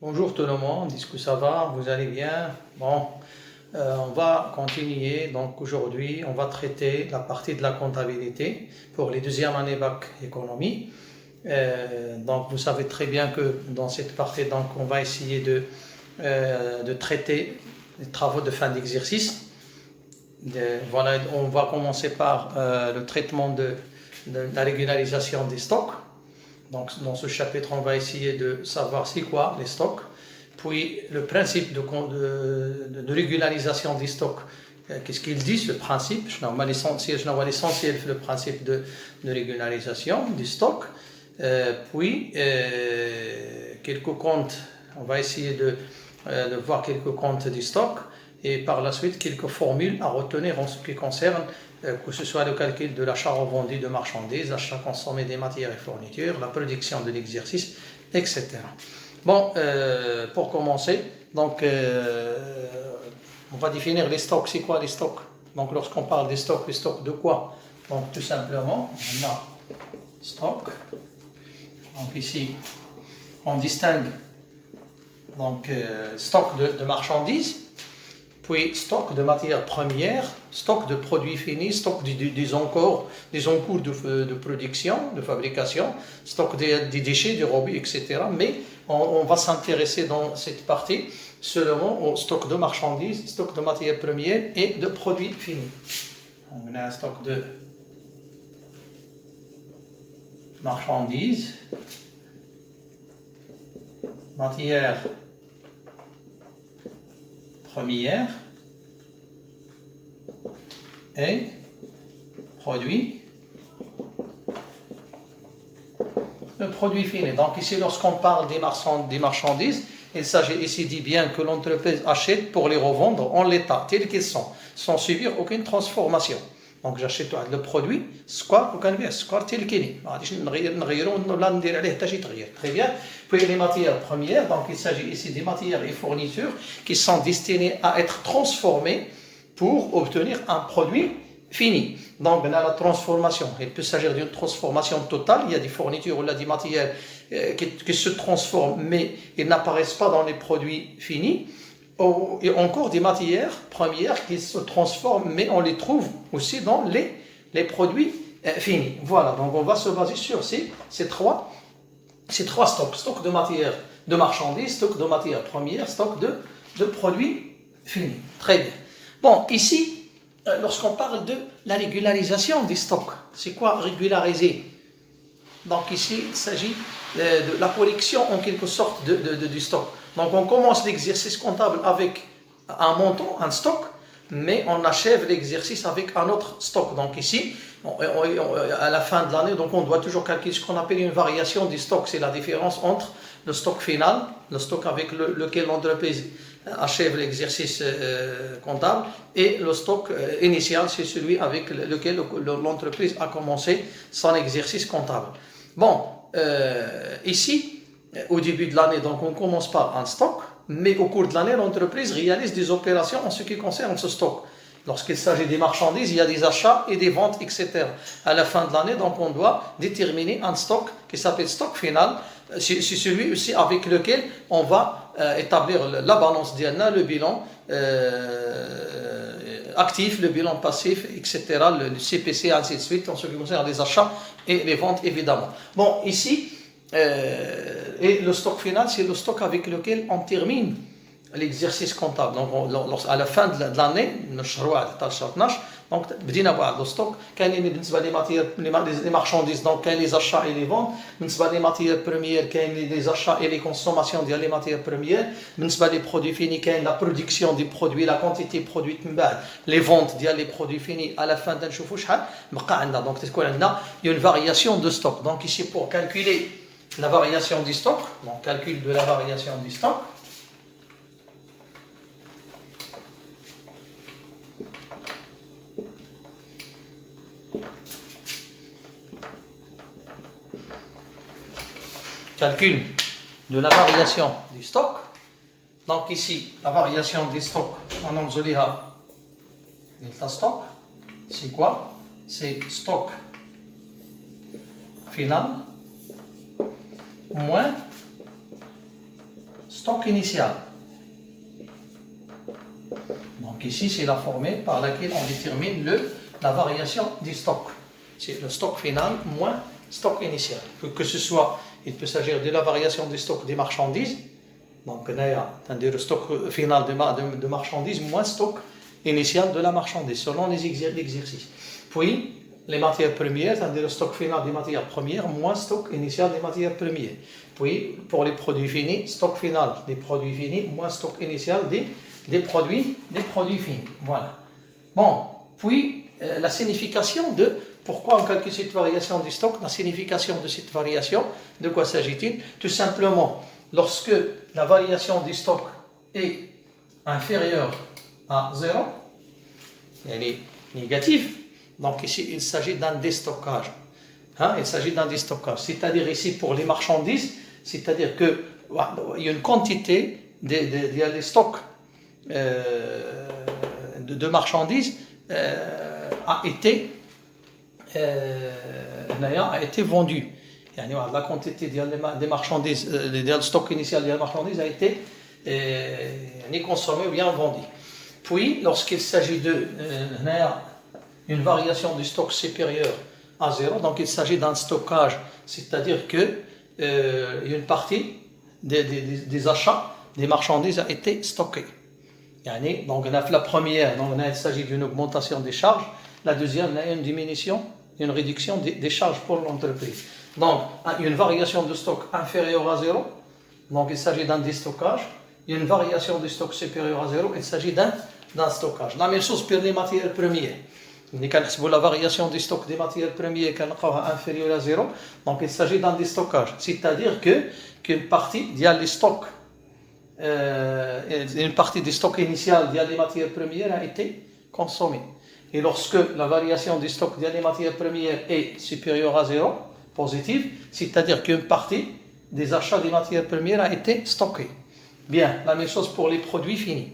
Bonjour tout le monde, est-ce que ça va? Vous allez bien? Bon, on va continuer. Donc aujourd'hui, on va traiter la partie de la comptabilité pour les deuxièmes années bac économie. Donc vous savez très bien que dans cette partie, donc, on va essayer de traiter les travaux de fin d'exercice. Voilà, on va commencer par le traitement de la régularisation des stocks. Donc, dans ce chapitre, on va essayer de savoir c'est quoi les stocks, puis le principe de régularisation des stocks. Qu'est-ce qu'il dit, ce principe? Je vois l'essentiel, le principe de régularisation des stocks. Puis, quelques comptes, on va essayer de voir quelques comptes des stocks et par la suite quelques formules à retenir en ce qui concerne que ce soit le calcul de l'achat revendu de marchandises, l'achat consommé des matières et fournitures, la production de l'exercice, etc. Bon, pour commencer, donc, on va définir les stocks. C'est quoi les stocks? Donc, lorsqu'on parle des stocks, les stocks de quoi? Donc, tout simplement, on a stock. Donc, ici, on distingue donc, stock de marchandises, puis stock de matières premières, stock de produits finis, stock des encours de production, de fabrication, stock des déchets, des rebuts, etc. Mais on va s'intéresser dans cette partie seulement au stock de marchandises, stock de matières premières et de produits finis. On a un stock de marchandises, matières première et produits finis. Donc ici, lorsqu'on parle des marchandises, il s'agit ici dit bien que l'entreprise achète pour les revendre en l'état, tels qu'ils sont, sans subir aucune transformation. Donc j'achète le produit, tel qu'il est. Très bien. Puis les matières premières, donc il s'agit ici des matières et fournitures qui sont destinées à être transformées pour obtenir un produit fini. Donc, on a la transformation. Il peut s'agir d'une transformation totale. Il y a des fournitures ou des matières qui se transforment, mais ils n'apparaissent pas dans les produits finis. Et encore des matières premières qui se transforment, mais on les trouve aussi dans les produits finis. Voilà, donc on va se baser sur ces trois stocks. Stock de matières, de marchandises, stock de matières premières, stock de produits finis. Très bien. Bon, ici, lorsqu'on parle de la régularisation des stocks, c'est quoi régulariser? Donc ici, il s'agit de la collection en quelque sorte du stock. Donc on commence l'exercice comptable avec un montant, un stock, mais on achève l'exercice avec un autre stock. Donc ici, à la fin de l'année, donc on doit toujours calculer ce qu'on appelle une variation du stock. C'est la différence entre le stock final, le stock avec lequel l'entreprise achève l'exercice comptable, et le stock initial, c'est celui avec lequel l'entreprise a commencé son exercice comptable. Bon, ici, au début de l'année, donc on commence par un stock, mais au cours de l'année, l'entreprise réalise des opérations en ce qui concerne ce stock. Lorsqu'il s'agit des marchandises, il y a des achats et des ventes, etc. À la fin de l'année, donc on doit déterminer un stock qui s'appelle stock final. C'est celui aussi avec lequel on va établir la balance d'IANA, le bilan actif, le bilan passif, etc., le CPC, ainsi de suite, en ce qui concerne les achats et les ventes, évidemment. Bon, ici, et le stock final, c'est le stock avec lequel on termine l'exercice comptable. Donc, à la fin de l'année, donc, بدينا بواحد الستوك كاينين بالنسبه لي marchandises, donc كاين les achats et les ventes. بالنسبه لي matières premières, كاين les achats et les consommations ديال les matières premières. بالنسبه لي produits finis, كاين la production des produits, la quantité produite من بعد les ventes ديال les produits finis. À la fin نشوفوا شحال بقى عندنا. Donc تكون عندنا une variation de stock. Donc ici, pour calculer la variation du stock, donc calcul de la variation du stock, calcul de la variation du stock. Donc ici, la variation du stock, on a delta stock, c'est quoi? C'est stock final moins stock initial. Donc ici, c'est la formule par laquelle on détermine la variation du stock. C'est le stock final moins stock initial. Que ce soit, il peut s'agir de la variation du stock des marchandises. Donc, on a le stock final de marchandises moins stock initial de la marchandise, selon l'exercice. Puis, les matières premières, c'est-à-dire le stock final des matières premières moins stock initial des matières premières. Puis, pour les produits finis, stock final des produits finis moins stock initial des produits finis. Voilà. Bon, puis, la signification de pourquoi on calcule cette variation du stock, la signification de cette variation, de quoi s'agit-il? Tout simplement, lorsque la variation du stock est inférieure à 0, elle est négative, donc ici il s'agit d'un déstockage. Il s'agit d'un déstockage, c'est-à-dire ici pour les marchandises, c'est-à-dire qu'il y a une quantité de stocks de marchandises a été vendue. La quantité des marchandises, le stock initial des marchandises a été consommé ou bien vendu. Puis, lorsqu'il s'agit d'une variation du stock supérieure à 0, donc il s'agit d'un stockage, c'est-à-dire que une partie des achats des marchandises a été stockée. Donc, la première, il s'agit d'une augmentation des charges. La deuxième, une diminution, une réduction des charges pour l'entreprise. Donc, une variation de stock inférieure à 0, donc il s'agit d'un déstockage. Une variation de stock supérieure à 0, il s'agit d'un stockage. La même chose pour les matières premières. La variation du stock des matières premières inférieure à 0, donc il s'agit d'un déstockage. C'est-à-dire qu'une partie des stocks, une partie du stock initial des matières premières a été consommée. Et lorsque la variation du stock des matières premières est supérieure à 0, positive, c'est-à-dire qu'une partie des achats des matières premières a été stockée. Bien, la même chose pour les produits finis.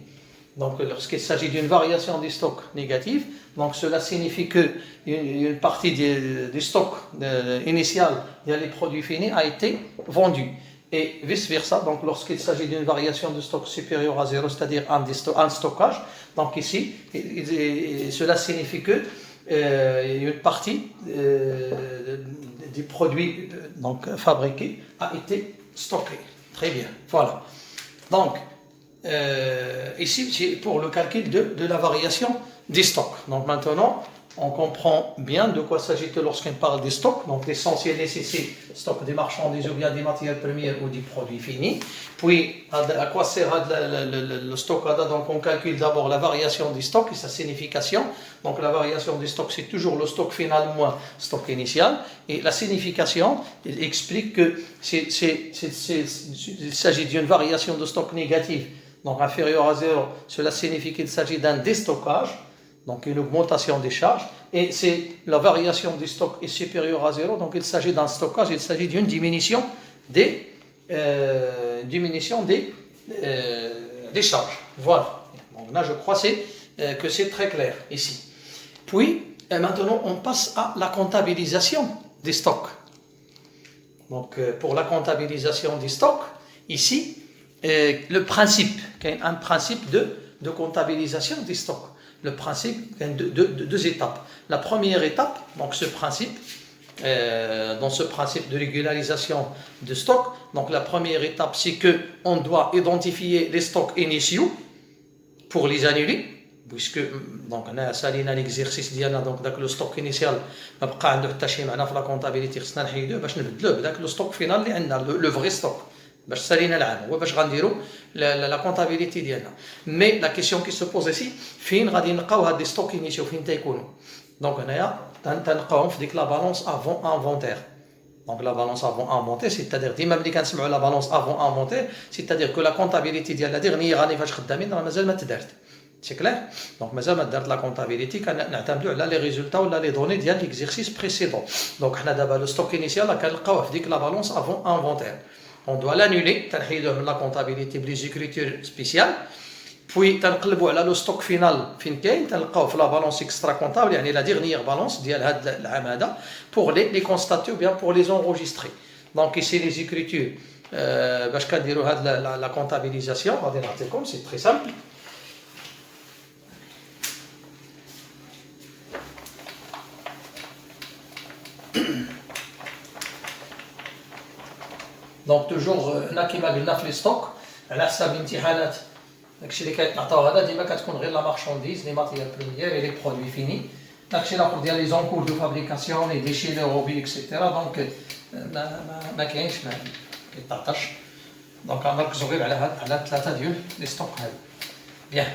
Donc, lorsqu'il s'agit d'une variation du stock négative, donc cela signifie qu'une partie du stock initial des produits finis a été vendue. Et vice-versa, donc lorsqu'il s'agit d'une variation de stock supérieure à 0, c'est-à-dire un stockage, donc ici, cela signifie que une partie des produits fabriqués a été stockée. Très bien, voilà. Donc, ici, c'est pour le calcul de la variation des stocks. Donc maintenant, on comprend bien de quoi s'agit-il lorsqu'on parle des stocks. Donc l'essentiel nécessite stock des marchandises ou bien des matières premières ou des produits finis. Puis à quoi sert le stock? Donc on calcule d'abord la variation du stock et sa signification. Donc la variation du stock, c'est toujours le stock final moins stock initial. Et la signification, il explique que il s'agit d'une variation de stock négative, donc inférieure à 0. Cela signifie qu'il s'agit d'un déstockage, donc une augmentation des charges, et c'est la variation du stock est supérieure à 0, donc il s'agit d'un stockage, il s'agit d'une diminution des charges. Voilà. Donc là, je crois que c'est très clair ici. Puis, maintenant, on passe à la comptabilisation des stocks. Donc, pour la comptabilisation des stocks, ici, le principe, un principe de comptabilisation des stocks. Le principe, deux étapes. La première étape, donc ce principe, dans ce principe de régularisation de stock, donc la première étape, c'est qu'on doit identifier les stocks initiaux pour les annuler, puisque donc on a salina l'exercice ديالنا donc le stock initial ما بقى عنده حتى شي معنى في la comptabilité خصنا نحيدوه باش نبدلوه بداك le stock final اللي عندنا le vrai stock باش سالينا العام هو باش غنديروا لا كونتابيليتي ديالنا. مي لا كيسيون كي سو بوزي سي فين غادي نلقاو هاد لي ستوك انيشيو فين تيكونوا؟ دونك هنايا تنلقاوهم في ديك لا بالونس افون انفونتير. دونك لا بالونس افون انفونتير سيتادير ديما ملي كنسمعوا لا بالونس افون انفونتير سيتادير كو لا كونتابيليتي ديال لا ديرنيير اني فاش خدامين راه مازال ما تدارت. C'est clair? Donc, مازال ما درت la comptabilité كنعتمدوا على les résultats ou les données ديال l'exercice précédent. Donc, حنا دابا le stock initial كنلقاوه في ديك la balance avant inventaire. On doit l'annuler, تنحيدوه من la comptabilité بلي écritures spéciales. Puis تنقلبوا على le stock final فين كاين تنلقاوه في la balance extra comptable يعني la dernière balance ديال هذا العام هذا pour les constater ou bien pour les enregistrer. Donc, ici les écritures باش كنديروا هاد la comptabilisation غادي نعطيكم c'est très simple. دونك توجور هنا كيما قلنا في لي ستوك على حساب الامتحانات داكشي اللي كيتعطاو هذا ديما كتكون غير لا مارشانديز لي ماتيير بريميير اي لي برودوي فيني داكشي الاخر ديال لي زونكور دو فابريكاسيون لي ديشي لي روبي اكسيتيرا دونك ما كاينش ما كيتعطاش دونك غنركزو غير على ثلاثه ديال لي ستوك هادو بيان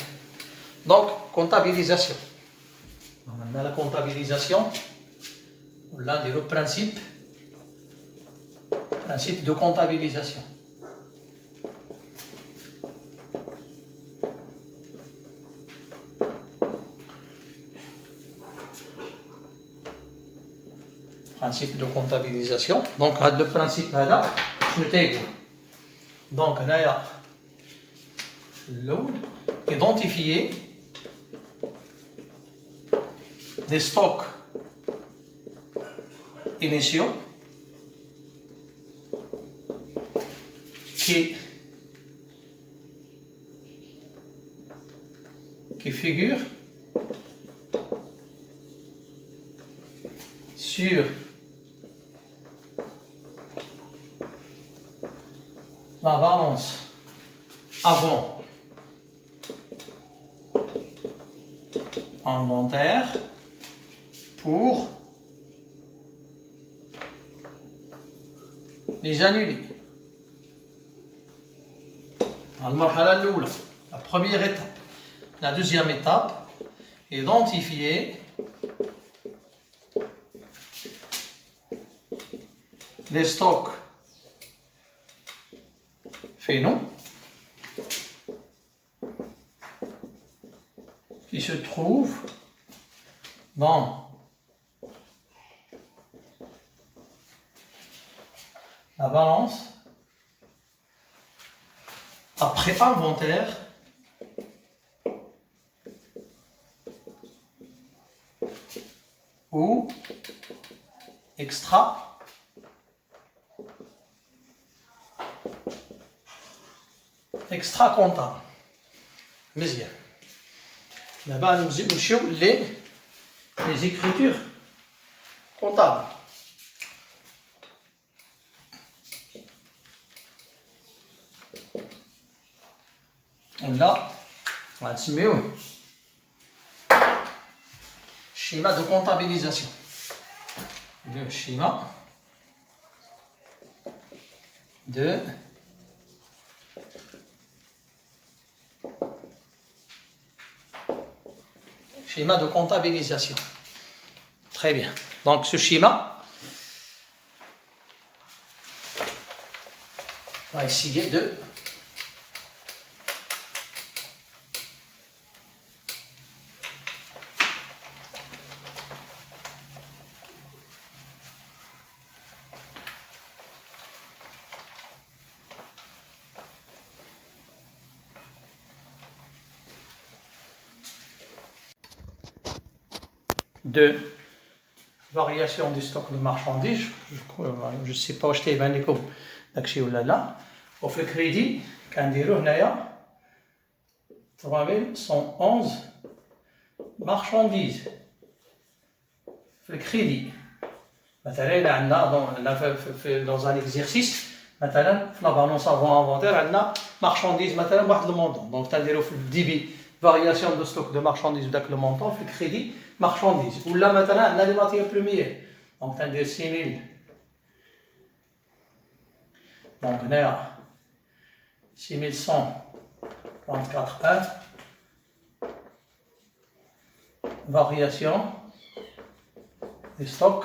دونك كونتابيليزاسيون عندنا لا كونتابيليزاسيون ولا نديرو برانسيب principe de comptabilisation. Principe de comptabilisation. Donc, le principe là, je t'ai donc, là, identifier des stocks initiaux qui figure sur la balance avant inventaire pour les annuler. La première étape. La deuxième étape, identifier les stocks finaux qui se trouvent dans la balance après inventaire ou extra comptable. مزيان. دابا نمشيو les écritures comptables. Là, on va نسميوه schéma de comptabilisation. Le schéma de comptabilisation. Très bien. Donc ce schéma, on va essayer de variation du stock de marchandises. Je ne sais pas acheter بانكم داكشي ولا لا. وفي الكريدي كنديرو هنايا 3111 marchandises في الكريدي. مثلا إلا عندنا dans un exercice مثلا في لا بالونس افون انفونتير عندنا marchandises مثلا بواحد المونطون دونك تنديرو في الديبي variation de stock de marchandises بداك المونطون في الكريدي marchandises ولا مثلا عندنا لي ماتيير بروميير دونك تندير 6000 دونك هنايا 6134 variation du stock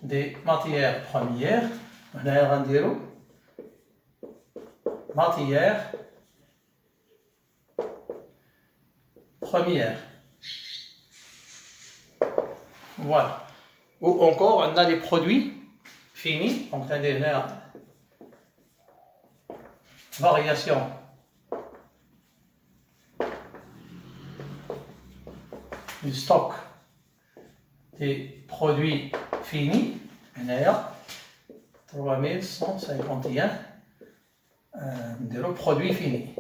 des matières premières. هنايا غنديرو matières première. Voilà. Ou encore, on a les produits finis. Donc, on a des variations du stock des produits finis. On a 3151 de nos produits finis.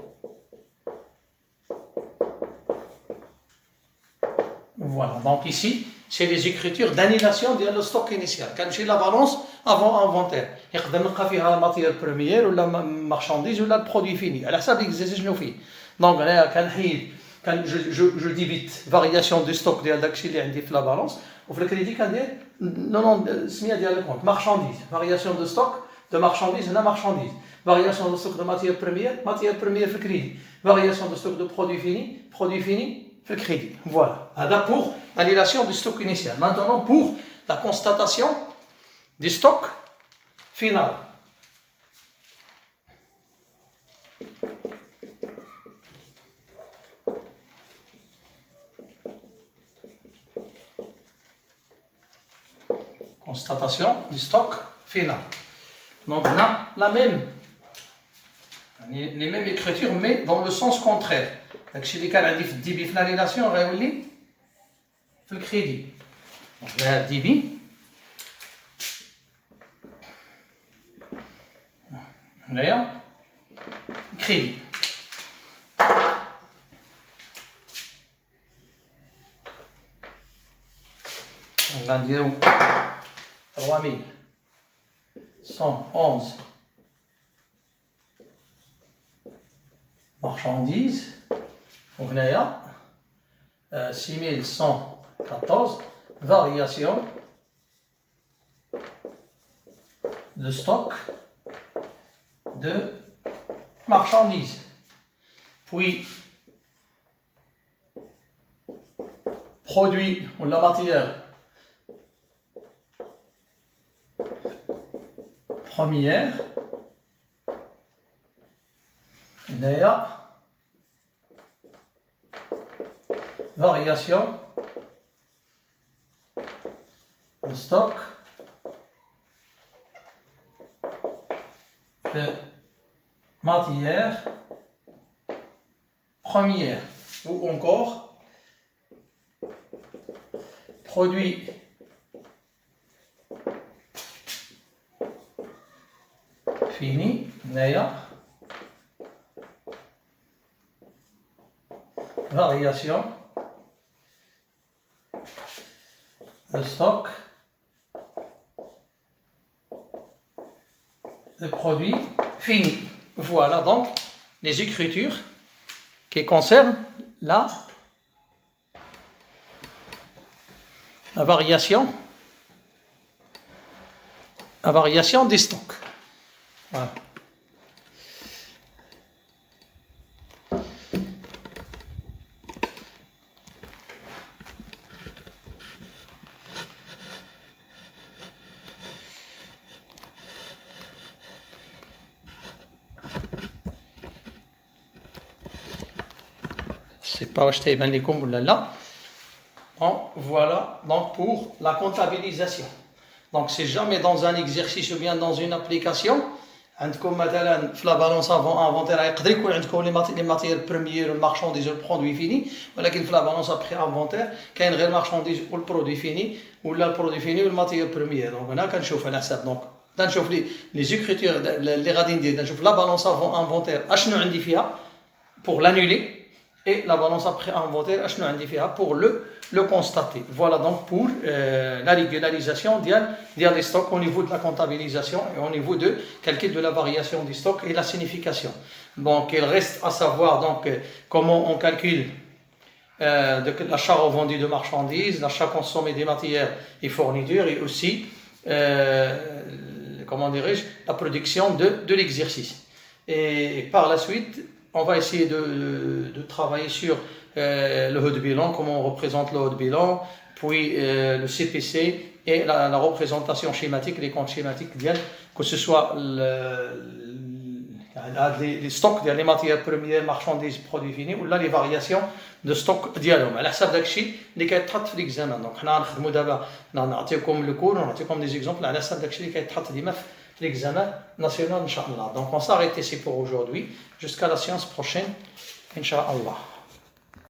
Voilà, donc ici, c'est les écritures d'annulation de le stock initial. Quand j'ai la balance avant inventaire, il y a la matière première ou la marchandise ou le produit fini. À ça, l'exercice nous fait. Donc, quand je débite variation du stock de la balance, au le crédit, quand marchandise, variation de stock de marchandise, la marchandise, variation de stock de matière première, le crédit, variation de stock de produit fini, le crédit. Voilà. Pour l'annulation du stock initial. Maintenant, pour la constatation du stock final. Constatation du stock final. Donc, on a les mêmes écritures, mais dans le sens contraire. Donc, chez les cas d'annulation, l'annulation, on va le crédit. Donc, là, débit. Là, crédit. On va dire 3111 marchandises. On a 6114 variations de stock de marchandises. Puis, produit ou la matière première, il y a variation de stock de matière première, ou encore produit fini, variation de stock de produits finis. Voilà donc les écritures qui concernent la variation des stocks. Voilà. Je ne sais pas si je ou là. Bon, voilà donc pour la comptabilisation. Donc c'est jamais dans un exercice ou bien dans une application. عندكم مثلا في لا بالونس افون انفونتير يقدر يكون عندكم لي ماتير بروميير والمارشانديز والبرودوي فيني، ولكن في لا بالونس ابخي انفونتير كاين غير المارشانديز والبرودوي فيني ولا البرودوي فيني والماتير بروميير. دونك هنا كنشوف على حساب دونك نشوف لي زيكريتور اللي غادي ندير، نشوف لا بالونس افون انفونتير اشنو عندي فيها pour l'annuler et la balance après inventaire اشنو عندي فيها pour le constater. Voilà donc pour la régularisation des stocks au niveau de la comptabilisation et au niveau de calcul de la variation du stock et la signification. Donc il reste à savoir donc comment on calcule l'achat revendu de marchandises, l'achat consommé des matières et fournitures et aussi comment dirais-je, la production de l'exercice. Et par la suite, on va essayer de travailler sur le haut de bilan, comment on représente le haut de bilan, puis le CPC et la représentation schématique, les comptes schématiques, que ce soit les stocks des matières premières, marchandises, produits finis, ou là les variations de stock ديالهم على حسب داكشي اللي كيتحط في l'examen. Donc حنا نخدموا دابا نعطيكم le cours, نعطيكم des exemples على حسب داكشي اللي كيتحط ديما في l'examen national, Inch'Allah. Donc on s'arrête ici pour aujourd'hui, jusqu'à la séance prochaine, Inch'Allah.